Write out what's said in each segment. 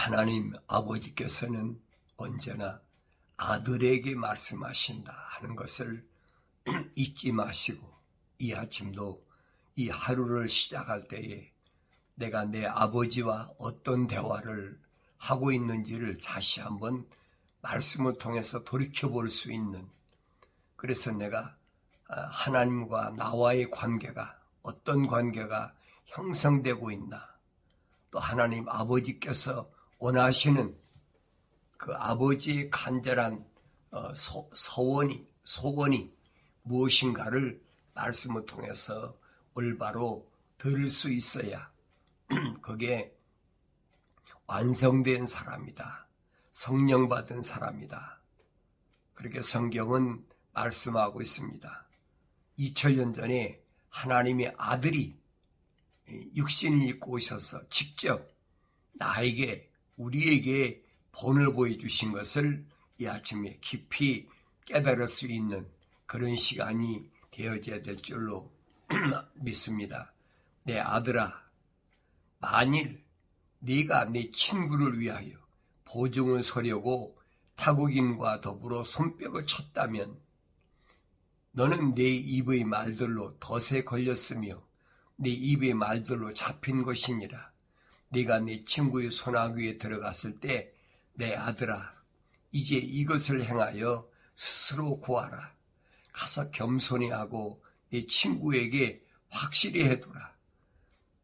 하나님 아버지께서는 언제나 아들에게 말씀하신다 하는 것을 잊지 마시고 이 아침도 이 하루를 시작할 때에 내가 내 아버지와 어떤 대화를 하고 있는지를 다시 한번 말씀을 통해서 돌이켜볼 수 있는, 그래서 내가 하나님과 나와의 관계가 어떤 관계가 형성되고 있나, 또 하나님 아버지께서 원하시는 그 아버지의 간절한 소원이 무엇인가를 말씀을 통해서 올바로 들을 수 있어야 그게 완성된 사람이다, 성령 받은 사람이다, 그렇게 성경은 말씀하고 있습니다. 2000년 전에 하나님의 아들이 육신을 입고 오셔서 직접 나에게, 우리에게 본을 보여주신 것을 이 아침에 깊이 깨달을 수 있는 그런 시간이 되어져야 될 줄로 믿습니다. 내 아들아, 만일 네가 내 친구를 위하여 보증을 서려고 타국인과 더불어 손뼉을 쳤다면 너는 내 입의 말들로 덫에 걸렸으며 내 입의 말들로 잡힌 것이니라. 네가 내 친구의 손아귀에 들어갔을 때 내 아들아, 이제 이것을 행하여 스스로 구하라. 가서 겸손히 하고 내 친구에게 확실히 해두라.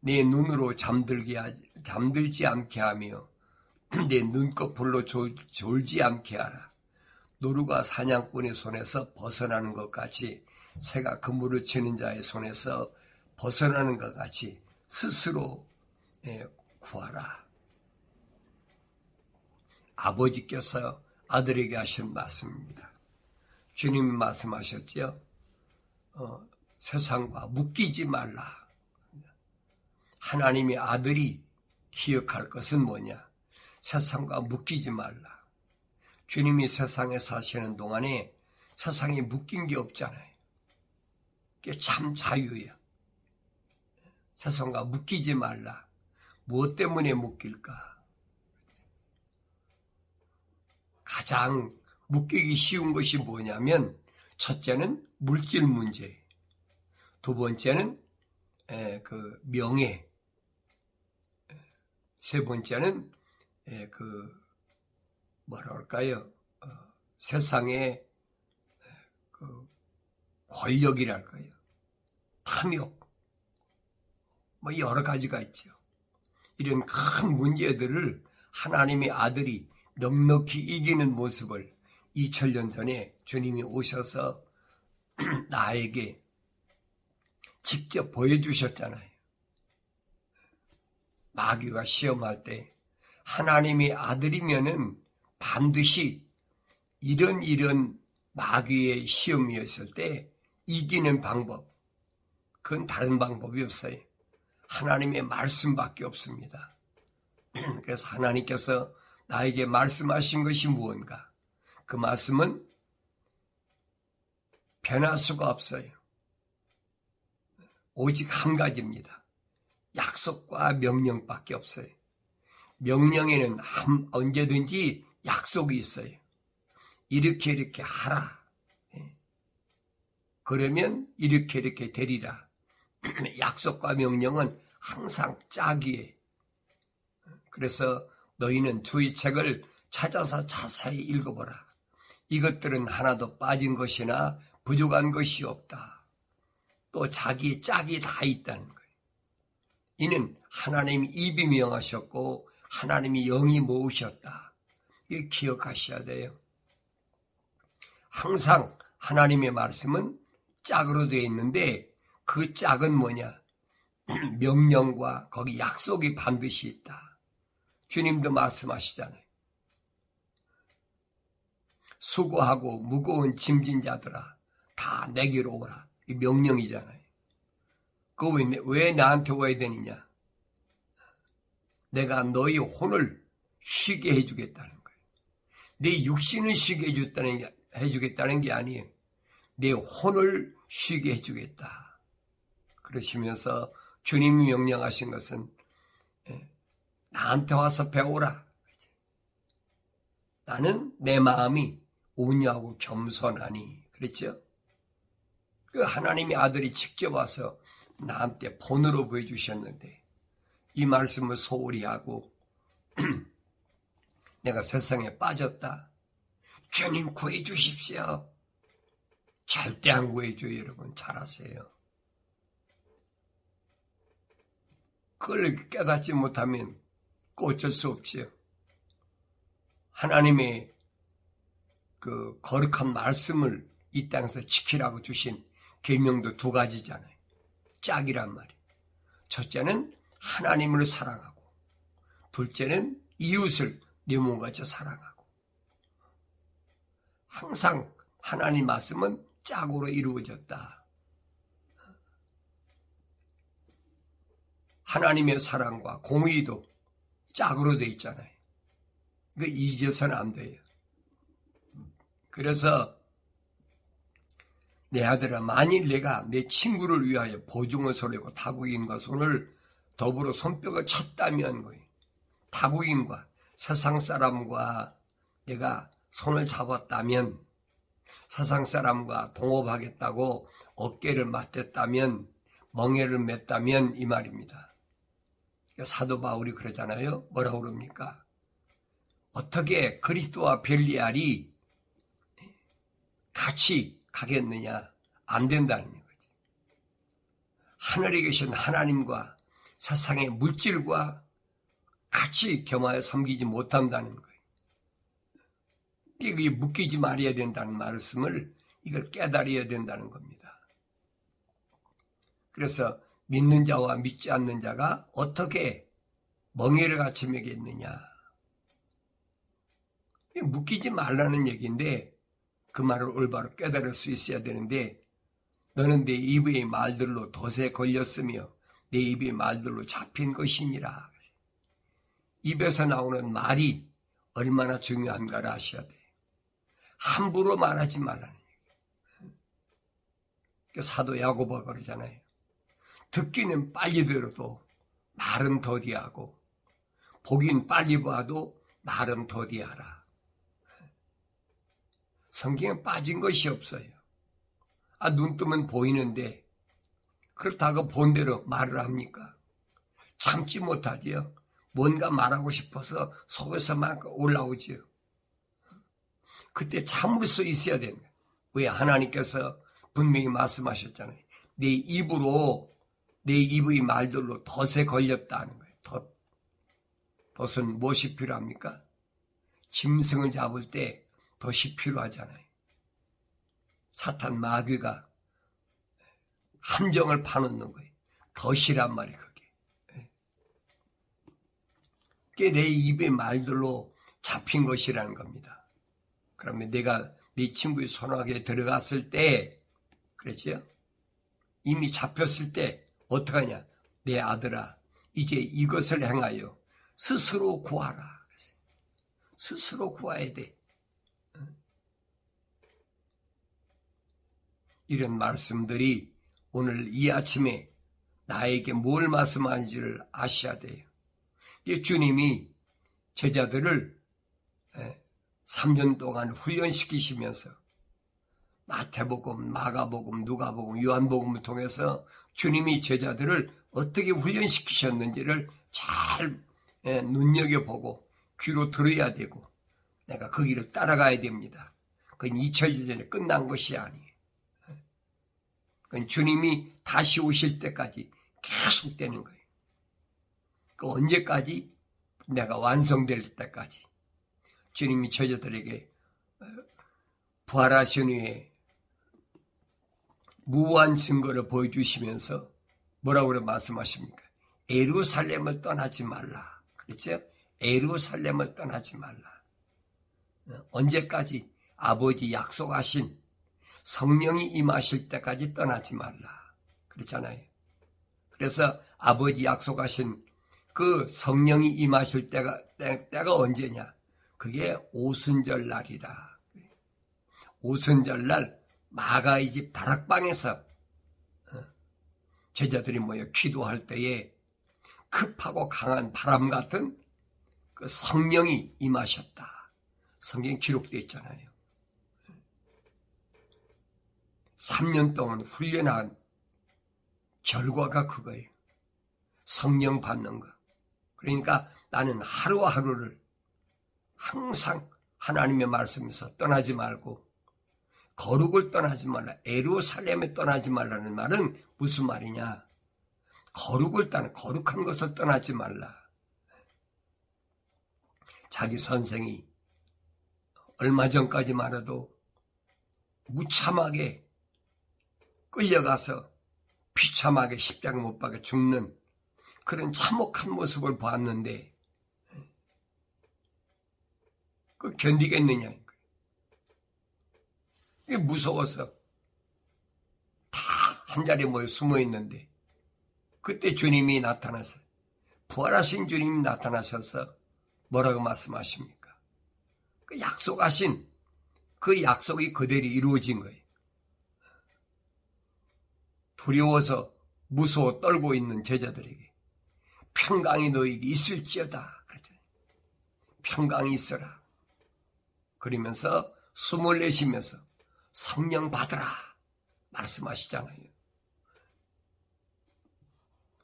내 눈으로 잠들지 않게 하며 내 눈꺼풀로 졸지 않게 하라. 노루가 사냥꾼의 손에서 벗어나는 것 같이, 새가 그물을 치는 자의 손에서 벗어나는 것 같이 스스로 구하라. 아버지께서 아들에게 하신 말씀입니다. 주님이 말씀하셨죠. 세상과 묶이지 말라. 하나님의 아들이 기억할 것은 뭐냐? 세상과 묶이지 말라. 주님이 세상에 사시는 동안에 세상에 묶인 게 없잖아요. 그게 참 자유예요. 세상과 묶이지 말라. 무엇 때문에 묶일까? 가장 묶이기 쉬운 것이 뭐냐면, 첫째는 물질 문제, 두 번째는 그 명예, 세 번째는 뭐라 할까요? 세상의 그 권력이랄까요? 탐욕, 뭐 여러 가지가 있죠. 이런 큰 문제들을 하나님의 아들이 넉넉히 이기는 모습을 2000년 전에 주님이 오셔서 나에게 직접 보여주셨잖아요. 마귀가 시험할 때 하나님의 아들이면은 반드시 이런 마귀의 시험이었을 때 이기는 방법, 그건 다른 방법이 없어요. 하나님의 말씀밖에 없습니다. 그래서 하나님께서 나에게 말씀하신 것이 무언가? 그 말씀은 변할 수가 없어요. 오직 한 가지입니다. 약속과 명령밖에 없어요. 명령에는 언제든지 약속이 있어요. 이렇게 하라. 그러면 이렇게 되리라. 약속과 명령은 항상 짝이에요. 그래서 너희는 주의 책을 찾아서 자세히 읽어보라. 이것들은 하나도 빠진 것이나 부족한 것이 없다. 또 자기 짝이 다 있다는 거예요. 이는 하나님이 입이 명하셨고 하나님이 영이 모으셨다. 이거 기억하셔야 돼요. 항상 하나님의 말씀은 짝으로 되어 있는데 그 짝은 뭐냐? 명령과 거기 약속이 반드시 있다. 주님도 말씀하시잖아요. 수고하고 무거운 짐진 자들아 다 내게로 오라. 이 명령이잖아요. 그거 왜 나한테 와야 되느냐? 내가 너희 혼을 쉬게 해주겠다는 거예요. 내 육신을 쉬게 해주겠다는 게 아니에요. 내 혼을 쉬게 해주겠다. 그러시면서 주님이 명령하신 것은 나한테 와서 배우라. 나는 내 마음이 온유하고 겸손하니. 그랬죠? 그 하나님의 아들이 직접 와서 나한테 본으로 보여주셨는데 이 말씀을 소홀히 하고 내가 세상에 빠졌다. 주님 구해주십시오. 절대 안 구해줘요. 여러분 잘 아세요. 그걸 깨닫지 못하면 어쩔 수 없지요. 하나님의 그 거룩한 말씀을 이 땅에서 지키라고 주신 계명도 두 가지잖아요. 짝이란 말이에요. 첫째는 하나님을 사랑하고 둘째는 이웃을 네 몸같이 사랑하고. 항상 하나님 말씀은 짝으로 이루어졌다. 하나님의 사랑과 공의도 짝으로 돼 있잖아요. 이거 잊어서는 안 돼요. 그래서 내 아들아, 만일 내가 내 친구를 위하여 보증을 서내고 타국인과 손을 더불어 손뼉을 쳤다면 거예요. 타국인과 세상 사람과 내가 손을 잡았다면, 세상 사람과 동업하겠다고 어깨를 맞댔다면, 멍에를 맸다면 이 말입니다. 사도 바울이 그러잖아요. 뭐라고 그럽니까? 어떻게 그리스도와 벨리알이 같이 가겠느냐? 안 된다는 거지. 하늘에 계신 하나님과 세상의 물질과 같이 겸하여 섬기지 못한다는 거예요. 이게 묶이지 말아야 된다는 말씀을 이걸 깨달아야 된다는 겁니다. 그래서 믿는 자와 믿지 않는 자가 어떻게 멍에를 같이 매겠느냐. 묶이지 말라는 얘기인데 그 말을 올바로 깨달을 수 있어야 되는데 너는 내 입의 말들로 덫에 걸렸으며 내 입의 말들로 잡힌 것이니라. 입에서 나오는 말이 얼마나 중요한가를 아셔야 돼요. 함부로 말하지 말라는 얘기예요. 사도 야고보가 그러잖아요. 듣기는 빨리 들어도 말은 더디하고 보긴 빨리 봐도 말은 더디하라. 성경에 빠진 것이 없어요. 눈 뜨면 보이는데 그렇다고 본대로 말을 합니까? 참지 못하지요. 뭔가 말하고 싶어서 속에서 막 올라오지요. 그때 참을 수 있어야 됩니다. 왜? 하나님께서 분명히 말씀하셨잖아요. 내 입으로, 내 입의 말들로 덫에 걸렸다는 거예요. 덫은 무엇이 필요합니까? 짐승을 잡을 때 덫이 필요하잖아요. 사탄 마귀가 함정을 파놓는 거예요. 덫이란 말이에요, 그게. 그게 내 입의 말들로 잡힌 것이라는 겁니다. 그러면 내가 네 친구의 손아귀에 들어갔을 때, 그랬죠? 이미 잡혔을 때 어떡하냐? 내 아들아, 이제 이것을 행하여 스스로 구하라. 스스로 구해야 돼. 이런 말씀들이 오늘 이 아침에 나에게 뭘 말씀하는지를 아셔야 돼요. 주님이 제자들을 3년 동안 훈련시키시면서 마태복음, 마가복음, 누가복음, 요한복음을 통해서 주님이 제자들을 어떻게 훈련시키셨는지를 잘 눈여겨보고 귀로 들어야 되고 내가 그 길을 따라가야 됩니다. 그건 2000년 전에 끝난 것이 아니에요. 그건 주님이 다시 오실 때까지 계속되는 거예요. 그 언제까지? 내가 완성될 때까지. 주님이 제자들에게 부활하신 후에 무한 증거를 보여주시면서 뭐라고 말씀하십니까? 예루살렘을 떠나지 말라. 그렇죠? 예루살렘을 떠나지 말라. 언제까지? 아버지 약속하신 성령이 임하실 때까지 떠나지 말라. 그렇잖아요. 그래서 아버지 약속하신 그 성령이 임하실 때가 언제냐? 그게 오순절 날이라. 오순절 날 마가의 집 다락방에서 제자들이 모여 기도할 때에 급하고 강한 바람 같은 그 성령이 임하셨다. 성경에 기록되어 있잖아요. 3년 동안 훈련한 결과가 그거예요. 성령 받는 거. 그러니까 나는 하루하루를 항상 하나님의 말씀에서 떠나지 말고 거룩을 떠나지 말라. 예루살렘에 떠나지 말라는 말은 무슨 말이냐? 거룩한 것을 떠나지 말라. 자기 선생이 얼마 전까지만 해도 무참하게 끌려가서 비참하게 십자가 못 박아 죽는 그런 참혹한 모습을 보았는데 그 견디겠느냐? 이게 무서워서 다 한자리에 모여 숨어 있는데 그때 주님이 나타나서 부활하신 주님이 나타나셔서 뭐라고 말씀하십니까? 그 약속하신 그 약속이 그대로 이루어진 거예요. 두려워서 무서워 떨고 있는 제자들에게 평강이 너에게 있을지어다. 그랬잖아요. 평강이 있어라. 그러면서 숨을 내쉬면서 성령 받으라 말씀하시잖아요.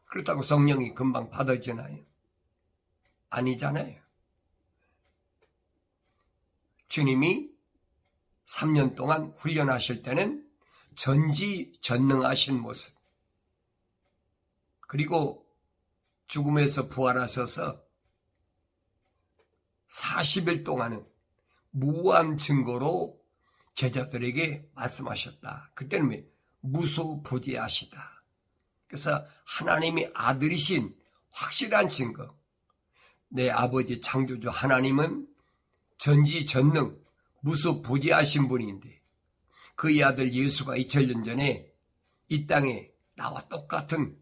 그렇다고 성령이 금방 받아지나요? 아니잖아요. 주님이 3년 동안 훈련하실 때는 전지전능하신 모습, 그리고 죽음에서 부활하셔서 40일 동안은 무한 증거로 제자들에게 말씀하셨다. 그때는 무소부지하시다. 그래서 하나님의 아들이신 확실한 증거, 내 아버지 창조주 하나님은 전지전능 무소부지하신 분인데 그의 아들 예수가 2000년 전에 이 땅에 나와 똑같은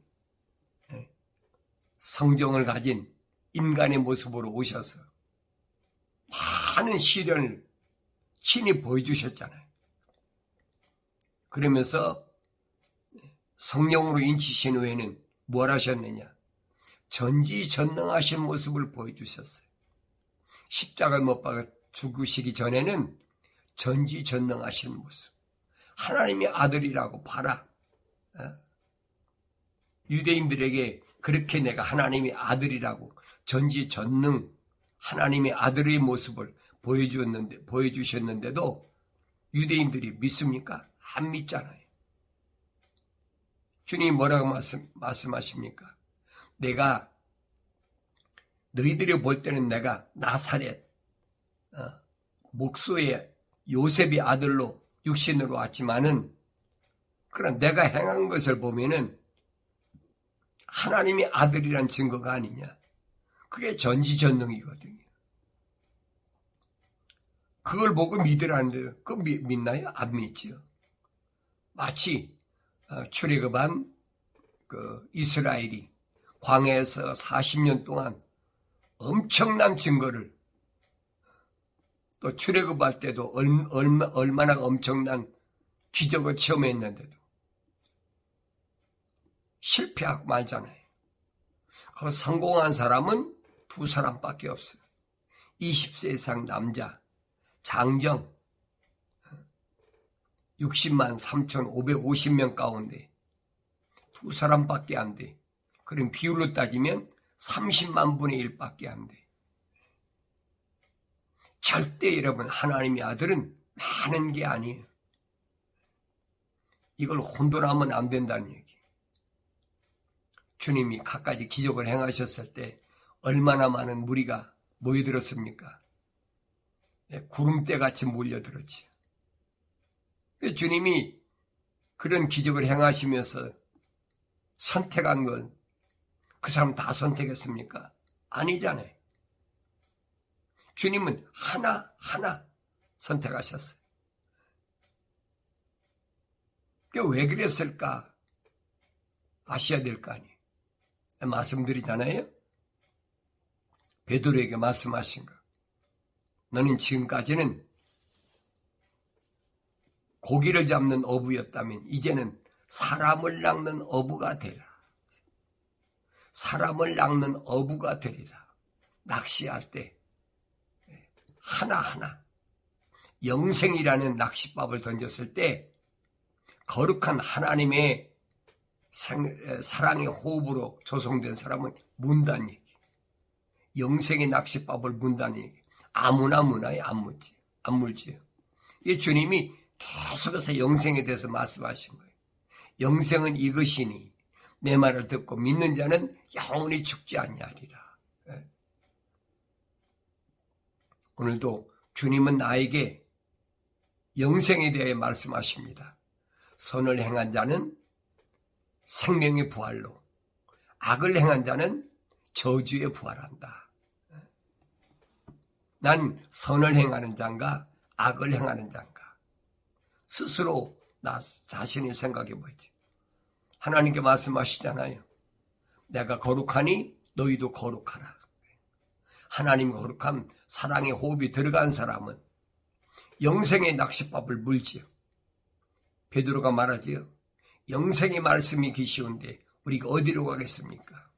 성정을 가진 인간의 모습으로 오셔서 많은 시련을 친히 보여주셨잖아요. 그러면서 성령으로 인치신 후에는 뭘 하셨느냐? 전지전능하신 모습을 보여주셨어요. 십자가에 못 박아 죽으시기 전에는 전지전능하신 모습. 하나님의 아들이라고 봐라. 유대인들에게 그렇게 내가 하나님의 아들이라고 전지전능 하나님의 아들의 모습을 보여주셨는데도 유대인들이 믿습니까? 안 믿잖아요. 주님이 뭐라고 말씀하십니까? 내가 너희들이 볼 때는 내가 나사렛 목소의 요셉의 아들로 육신으로 왔지만은 그러나 내가 행한 것을 보면은 하나님의 아들이란 증거가 아니냐. 그게 전지전능이거든요. 그걸 보고 믿으라는데 그거 믿나요? 안 믿지요. 마치 출애굽한 그 이스라엘이 광야에서 40년 동안 엄청난 증거를 또 출애굽할 때도 얼마나 엄청난 기적을 체험했는데도 실패하고 말잖아요. 그 성공한 사람은 두 사람밖에 없어요. 20세 이상 남자 장정 60만 3,550명 가운데 두 사람밖에 안 돼. 그럼 비율로 따지면 30만 분의 1밖에 안 돼. 절대 여러분 하나님의 아들은 많은 게 아니에요. 이걸 혼돈하면 안 된다는 얘기. 주님이 갖가지 기적을 행하셨을 때 얼마나 많은 무리가 모여들었습니까? 구름대같이 몰려들었지. 주님이 그런 기적을 행하시면서 선택한 건 그 사람 다 선택했습니까? 아니잖아요. 주님은 하나하나 선택하셨어요. 왜 그랬을까? 아셔야 될 거 아니에요. 말씀드리잖아요. 베드로에게 말씀하신 거. 너는 지금까지는 고기를 잡는 어부였다면 이제는 사람을 낚는 어부가 되라. 사람을 낚는 어부가 되리라. 낚시할 때 하나하나 영생이라는 낚싯밥을 던졌을 때 거룩한 하나님의 사랑의 호흡으로 조성된 사람은 문다는 얘기. 영생의 낚싯밥을 문다는 얘기. 아무나 문화에 안 물지요. 이 주님이 계속해서 영생에 대해서 말씀하신 거예요. 영생은 이것이니 내 말을 듣고 믿는 자는 영원히 죽지 아니하리라. 오늘도 주님은 나에게 영생에 대해 말씀하십니다. 선을 행한 자는 생명의 부활로, 악을 행한 자는 저주에 부활한다. 난 선을 행하는 자인가 악을 행하는 자인가 스스로 나 자신을 생각해 보지. 하나님께 말씀하시잖아요. 내가 거룩하니 너희도 거룩하라. 하나님 거룩함, 사랑의 호흡이 들어간 사람은 영생의 낚싯밥을 물지요. 베드로가 말하지요. 영생의 말씀이 계시온데 우리가 어디로 가겠습니까?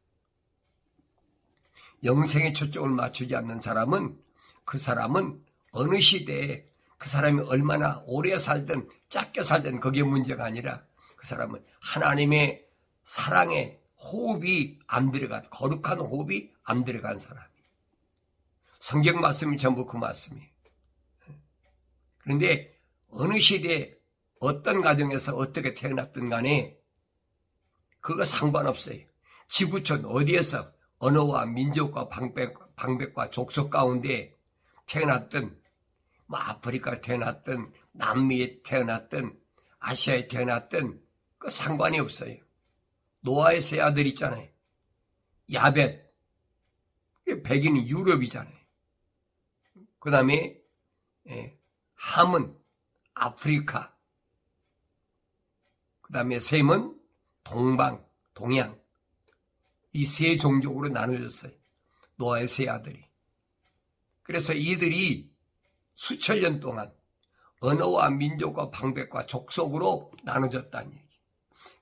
영생의 초점을 맞추지 않는 사람은 그 사람은 어느 시대에 그 사람이 얼마나 오래 살든 짧게 살든 그게 문제가 아니라 그 사람은 하나님의 사랑의 호흡이 안 들어간, 거룩한 호흡이 안 들어간 사람이. 성경 말씀이 전부 그 말씀이에요. 그런데 어느 시대에 어떤 가정에서 어떻게 태어났든 간에 그거 상관없어요. 지구촌 어디에서 언어와 민족과 방백과 족속 가운데 태어났든 아프리카에 태어났든 남미에 태어났든 아시아에 태어났든 그 상관이 없어요. 노아의 세 아들 있잖아요. 야벳, 백인이 유럽이잖아요. 그 다음에 함은 아프리카, 그 다음에 셈은 동방, 동양, 이 세 종족으로 나눠졌어요. 노아의 세 아들이. 그래서 이들이 수천 년 동안 언어와 민족과 방백과 족속으로 나눠졌다는 얘기.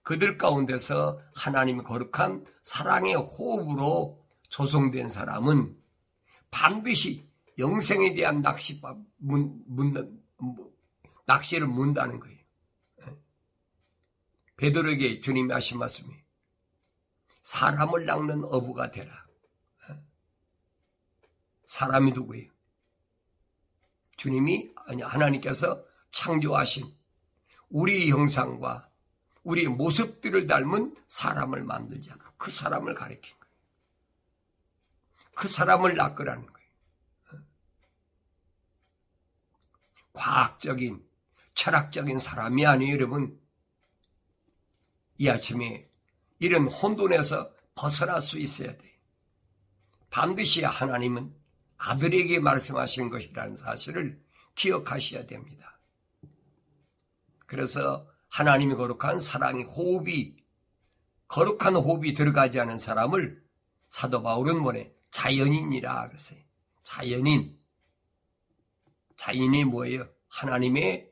그들 가운데서 하나님의 거룩한 사랑의 호흡으로 조성된 사람은 반드시 영생에 대한 낚시를 문다는 거예요. 베드로에게 주님이 하신 말씀이 사람을 낚는 어부가 되라. 사람이 누구예요? 주님이, 아니 하나님께서 창조하신 우리의 형상과 우리의 모습들을 닮은 사람을 만들자. 그 사람을 가리킨 거예요. 그 사람을 낚으라는 거예요. 과학적인, 철학적인 사람이 아니에요, 여러분. 이 아침에 이런 혼돈에서 벗어날 수 있어야 돼요. 반드시 하나님은 아들에게 말씀하신 것이라는 사실을 기억하셔야 됩니다. 그래서 하나님이 거룩한 사랑의 호흡이, 거룩한 호흡이 들어가지 않은 사람을 사도 바울은 뭐래? 자연인이라 그랬어요. 자연인. 자연이 뭐예요? 하나님의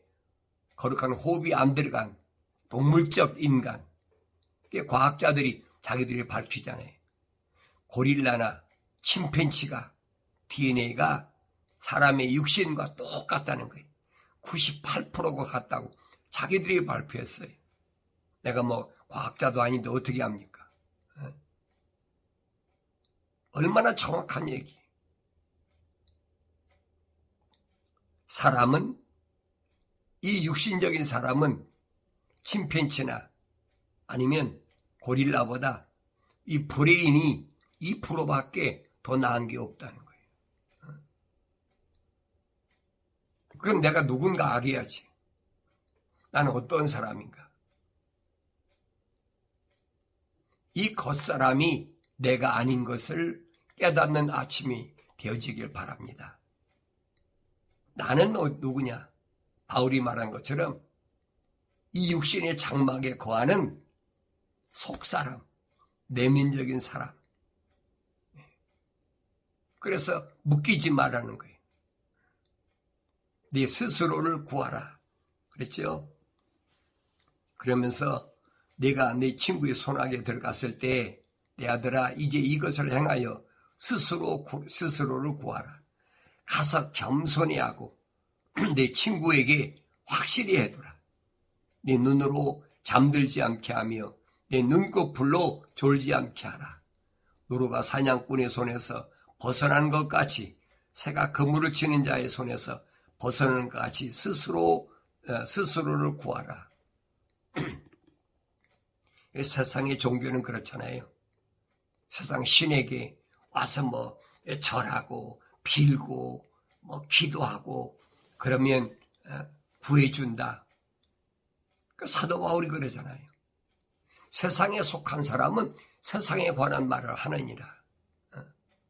거룩한 호흡이 안 들어간 동물적 인간. 과학자들이 자기들이 밝히잖아요. 고릴라나 침팬치가 DNA가 사람의 육신과 똑같다는 거예요. 98%가 같다고 자기들이 발표했어요. 내가 뭐 과학자도 아닌데 어떻게 합니까? 얼마나 정확한 얘기. 사람은, 이 육신적인 사람은 침팬치나 아니면 고릴라보다 이 브레인이 2%밖에 더 나은 게 없다는 거예요. 그럼 내가 누군가 알아야지. 나는 어떤 사람인가? 이 겉사람이 내가 아닌 것을 깨닫는 아침이 되어지길 바랍니다. 나는 누구냐? 바울이 말한 것처럼 이 육신의 장막에 거하는 속사람, 내면적인 사람. 그래서 묶이지 말라는 거예요. 네 스스로를 구하라. 그랬죠? 그러면서 내가 내 친구의 손아귀에 들어갔을 때 내 아들아 이제 이것을 행하여 스스로를 구하라. 가서 겸손히 하고 내 친구에게 확실히 해두라. 내 눈으로 잠들지 않게 하며 내 눈꺼풀로 졸지 않게 하라. 노루가 사냥꾼의 손에서 벗어난 것 같이 새가 그물을 치는 자의 손에서 벗어나는 것 같이 스스로를 구하라. 세상의 종교는 그렇잖아요. 세상 신에게 와서 뭐 절하고 빌고 뭐 기도하고 그러면 구해준다. 사도 바울이 그러잖아요. 세상에 속한 사람은 세상에 관한 말을 하느니라.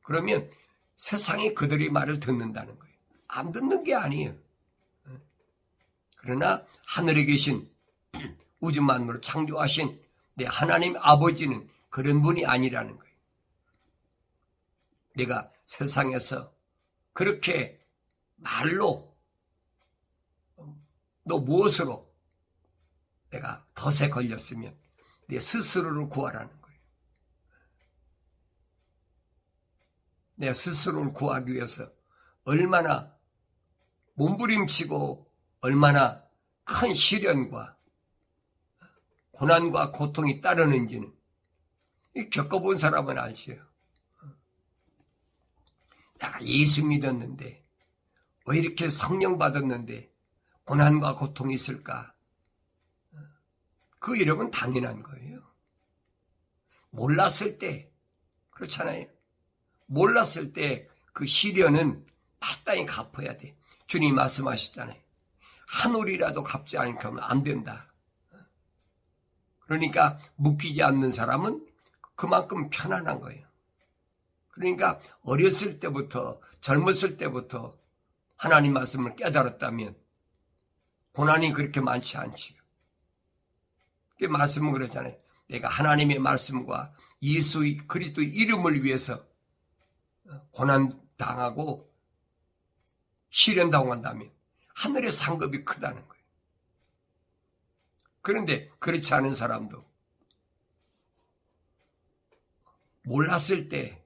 그러면 세상이 그들의 말을 듣는다는 거예요. 안 듣는 게 아니에요. 그러나 하늘에 계신 우주 만물을 창조하신 내 하나님 아버지는 그런 분이 아니라는 거예요. 내가 세상에서 그렇게 말로 또 무엇으로 내가 덫에 걸렸으면 내 스스로를 구하라는 거예요. 내 스스로를 구하기 위해서 얼마나 몸부림치고 얼마나 큰 시련과 고난과 고통이 따르는지는 겪어본 사람은 알지요. 내가 예수 믿었는데 왜 이렇게 성령 받았는데 고난과 고통이 있을까? 그 이름은 당연한 거예요. 몰랐을 때 그렇잖아요. 몰랐을 때 그 시련은 마땅히 갚아야 돼. 주님 말씀하셨잖아요. 한 올이라도 갚지 않으면 안 된다. 그러니까 묶이지 않는 사람은 그만큼 편안한 거예요. 그러니까 어렸을 때부터 젊었을 때부터 하나님 말씀을 깨달았다면 고난이 그렇게 많지 않지요. 그 말씀은 그러잖아요. 내가 하나님의 말씀과 예수 그리스도의 이름을 위해서 고난당하고 시련당한다면 하늘의 상급이 크다는 거예요. 그런데 그렇지 않은 사람도 몰랐을 때,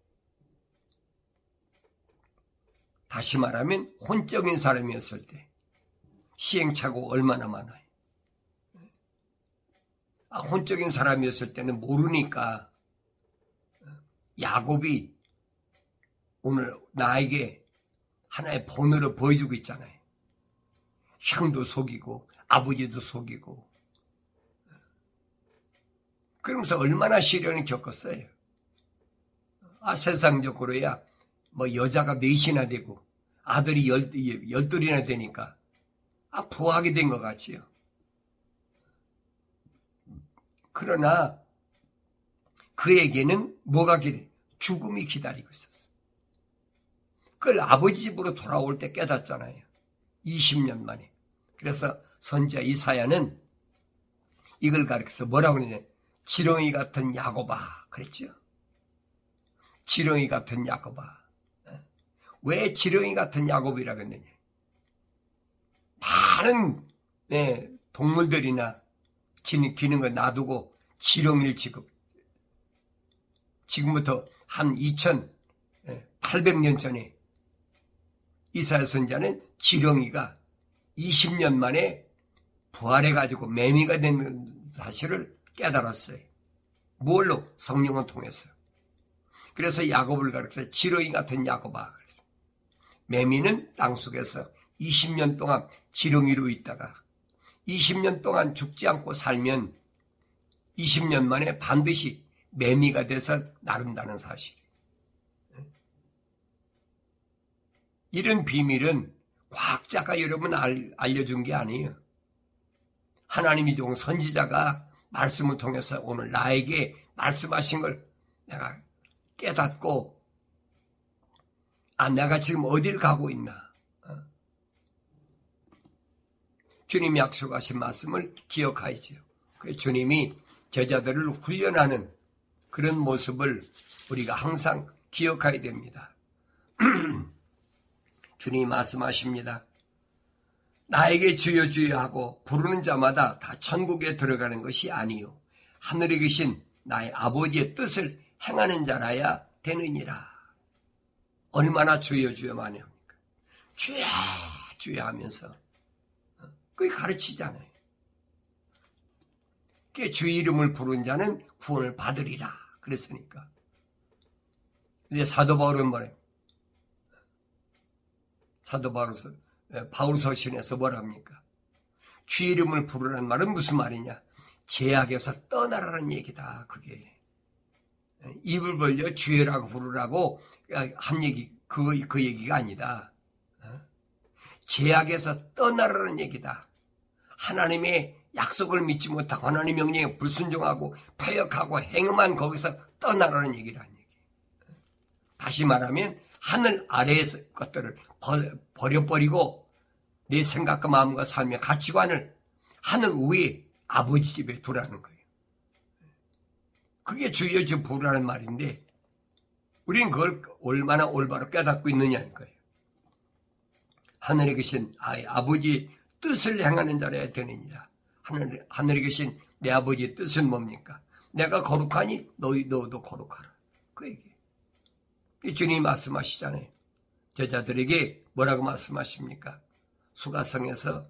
다시 말하면 혼적인 사람이었을 때 시행착오가 얼마나 많아요. 혼적인 사람이었을 때는 모르니까 야곱이 오늘 나에게 하나의 본으로 보여주고 있잖아요. 형도 속이고 아버지도 속이고 그러면서 얼마나 시련을 겪었어요. 세상적으로야 뭐 여자가 넷이나 되고 아들이 열둘이나 되니까 부하게 된 것 같지요. 그러나 그에게는 뭐가 죽음이 기다리고 있었어요. 그걸 아버지 집으로 돌아올 때 깨닫잖아요. 20년 만에. 그래서 선지자 이사야는 이걸 가리켜서 뭐라고 그러냐. 지렁이 같은 야곱아 그랬죠. 지렁이 같은 야곱아. 왜 지렁이 같은 야곱이라고 했느냐. 많은 동물들이나 기는 거 놔두고 지렁이를 지금부터 한 2800년 전에 이사야 선지자는 지렁이가 20년 만에 부활해가지고 매미가 된 사실을 깨달았어요. 뭘로? 성령을 통해서. 그래서 야곱을 가르쳐서 지렁이 같은 야곱아. 그래서 매미는 땅속에서 20년 동안 지렁이로 있다가 20년 동안 죽지 않고 살면 20년 만에 반드시 매미가 돼서 나른다는 사실. 이런 비밀은 과학자가 여러분 알려준 게 아니에요. 하나님이 종 선지자가 말씀을 통해서 오늘 나에게 말씀하신 걸 내가 깨닫고 내가 지금 어딜 가고 있나. 주님이 약속하신 말씀을 기억하지요. 주님이 제자들을 훈련하는 그런 모습을 우리가 항상 기억해야 됩니다. 주님이 말씀하십니다. 나에게 주여 주여 하고 부르는 자마다 다 천국에 들어가는 것이 아니요 하늘에 계신 나의 아버지의 뜻을 행하는 자라야 되느니라. 얼마나 주여 주여 많이 합니까? 주여 주여 하면서 그게 가르치잖아요. 그게 주의 이름을 부른 자는 구원을 받으리라 그랬으니까. 근데 사도 바울은 뭐래요? 사도 바울서신에서 뭐랍니까? 주의 이름을 부르라는 말은 무슨 말이냐? 죄악에서 떠나라는 얘기다. 그게 입을 벌려 주여라고 부르라고 한 얘기, 그 얘기가 아니다. 죄악에서 떠나라는 얘기다. 하나님의 약속을 믿지 못하고 하나님 명령에 불순종하고 패역하고 행음한 거기서 떠나라는 얘기라는 얘기. 다시 말하면 하늘 아래의 것들을 버려버리고 내 생각과 마음과 삶의 가치관을 하늘 위에 아버지 집에 두라는 거예요. 그게 주여 주 부르라는 말인데 우리는 그걸 얼마나 올바로 깨닫고 있느냐는 거예요. 하늘에 계신 아버지의 뜻을 행하는 자라야 되느니라. 하늘에 계신 내 아버지의 뜻은 뭡니까? 내가 거룩하니 너도 거룩하라. 그 얘기예요. 주님이 말씀하시잖아요. 제자들에게 뭐라고 말씀하십니까? 수가성에서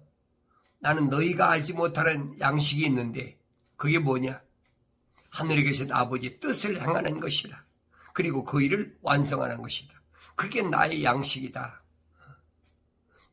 나는 너희가 알지 못하는 양식이 있는데 그게 뭐냐? 하늘에 계신 아버지의 뜻을 행하는 것이라. 그리고 그 일을 완성하는 것이다. 그게 나의 양식이다.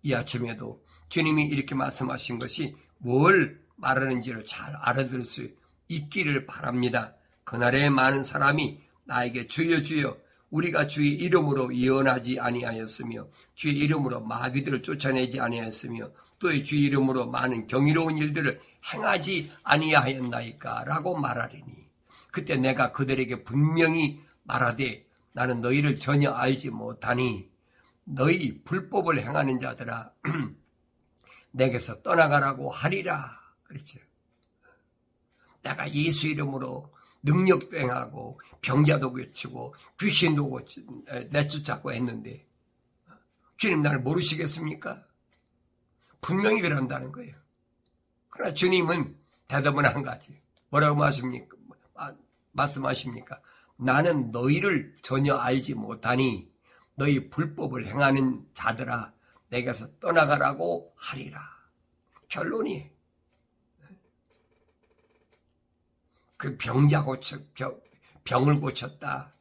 이 아침에도 주님이 이렇게 말씀하신 것이 뭘 말하는지를 잘 알아들을 수 있기를 바랍니다. 그날에 많은 사람이 나에게 주여 주여 우리가 주의 이름으로 예언하지 아니하였으며 주의 이름으로 마귀들을 쫓아내지 아니하였으며 또 주의 이름으로 많은 경이로운 일들을 행하지 아니하였나이까 라고 말하리니 그때 내가 그들에게 분명히 말하되 나는 너희를 전혀 알지 못하니 너희 불법을 행하는 자들아 내게서 떠나가라고 하리라. 그렇죠. 내가 예수 이름으로 능력도 행하고 병자도 고치고 귀신도 내쫓았고 했는데 주님 나를 모르시겠습니까? 분명히 그런다는 거예요. 그러나 주님은 대답은 한 가지. 뭐라고 말씀하십니까? 나는 너희를 전혀 알지 못하니 너희 불법을 행하는 자들아 내게서 떠나가라고 하리라. 결론이 그 병을 고쳤다.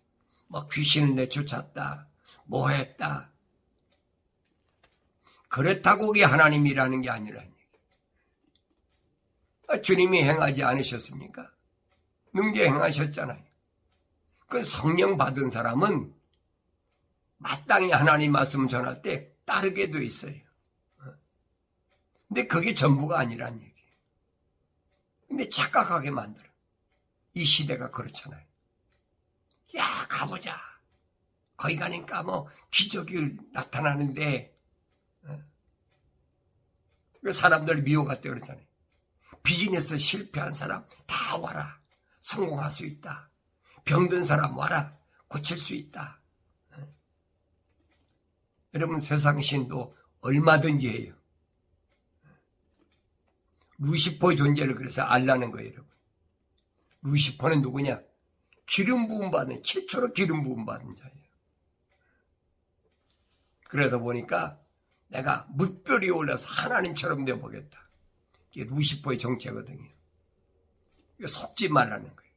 뭐 귀신을 내쫓았다. 뭐 했다. 그렇다고 그게 하나님이라는 게 아니라는 얘기. 주님이 행하지 않으셨습니까? 능히 행하셨잖아요. 그 성령 받은 사람은 마땅히 하나님 말씀 전할 때 따르게 돼 있어요. 근데 그게 전부가 아니란 얘기예요. 근데 착각하게 만들어. 이 시대가 그렇잖아요. 야, 가보자. 거기 가니까 뭐 기적이 나타나는데 사람들 미워갔대 그러잖아요. 비즈니스 실패한 사람 다 와라. 성공할 수 있다. 병든 사람 와라. 고칠 수 있다. 여러분 세상 신도 얼마든지 해요. 루시퍼의 존재를 그래서 알라는 거예요. 여러분. 루시퍼는 누구냐? 기름 부음 받는 7초로 기름 부음 받는 자예요. 그러다 보니까 내가 뭇별이 올라서 하나님처럼 되어보겠다. 이게 루시퍼의 정체거든요. 이거 속지 말라는 거예요.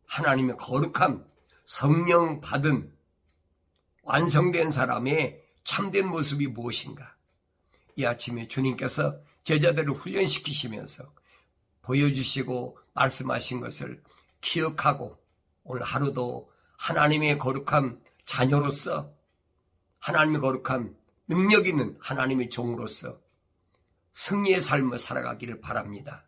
하나님의 거룩함, 성령 받은 완성된 사람의 참된 모습이 무엇인가? 이 아침에 주님께서 제자들을 훈련시키시면서 보여주시고 말씀하신 것을 기억하고 오늘 하루도 하나님의 거룩한 자녀로서 하나님의 거룩한 능력 있는 하나님의 종으로서 승리의 삶을 살아가기를 바랍니다.